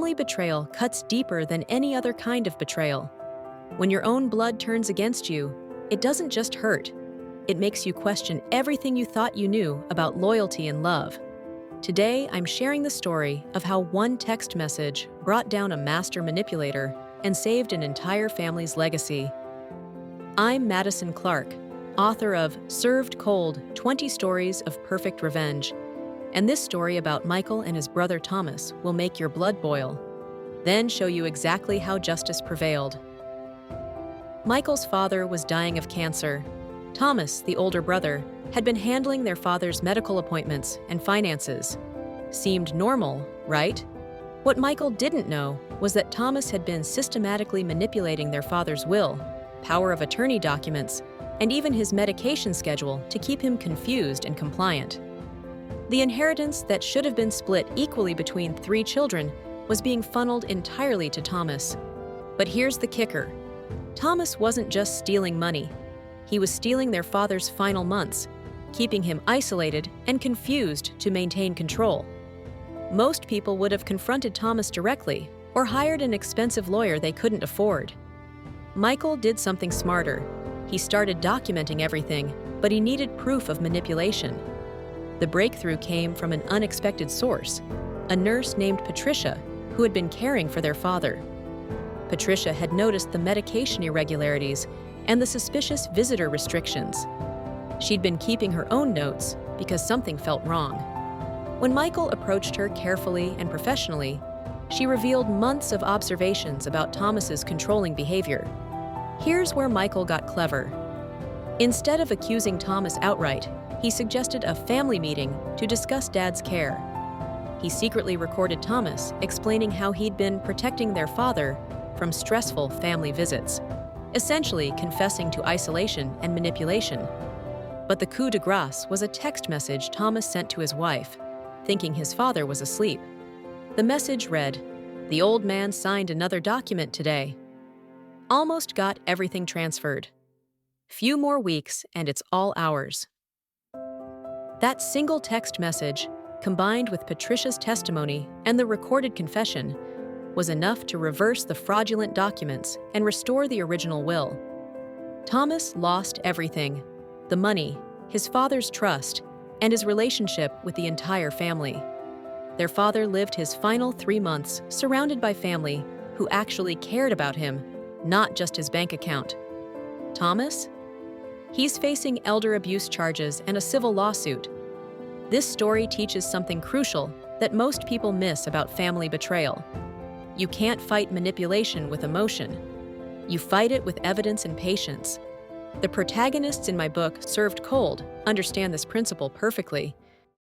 Family betrayal cuts deeper than any other kind of betrayal. When your own blood turns against you, it doesn't just hurt. It makes you question everything you thought you knew about loyalty and love. Today, I'm sharing the story of how one text message brought down a master manipulator and saved an entire family's legacy. I'm Madison Clark, author of Served Cold: 20 Stories of Perfect Revenge. And this story about Michael and his brother Thomas will make your blood boil, then show you exactly how justice prevailed. Michael's father was dying of cancer. Thomas, the older brother, had been handling their father's medical appointments and finances. Seemed normal, right? What Michael didn't know was that Thomas had been systematically manipulating their father's will, power of attorney documents, and even his medication schedule to keep him confused and compliant. The inheritance that should have been split equally between 3 children was being funneled entirely to Thomas. But here's the kicker. Thomas wasn't just stealing money. He was stealing their father's final months, keeping him isolated and confused to maintain control. Most people would have confronted Thomas directly or hired an expensive lawyer they couldn't afford. Michael did something smarter. He started documenting everything, but he needed proof of manipulation. The breakthrough came from an unexpected source, a nurse named Patricia, who had been caring for their father. Patricia had noticed the medication irregularities and the suspicious visitor restrictions. She'd been keeping her own notes because something felt wrong. When Michael approached her carefully and professionally, she revealed months of observations about Thomas's controlling behavior. Here's where Michael got clever. Instead of accusing Thomas outright, he suggested a family meeting to discuss Dad's care. He secretly recorded Thomas explaining how he'd been protecting their father from stressful family visits, essentially confessing to isolation and manipulation. But the coup de grace was a text message Thomas sent to his wife, thinking his father was asleep. The message read, "The old man signed another document today." Almost got everything transferred. Few more weeks and it's all ours. That single text message, combined with Patricia's testimony and the recorded confession, was enough to reverse the fraudulent documents and restore the original will. Thomas lost everything: the money, his father's trust, and his relationship with the entire family. Their father lived his final 3 months surrounded by family who actually cared about him, not just his bank account. Thomas? He's facing elder abuse charges and a civil lawsuit. This story teaches something crucial that most people miss about family betrayal. You can't fight manipulation with emotion. You fight it with evidence and patience. The protagonists in my book, Served Cold, understand this principle perfectly,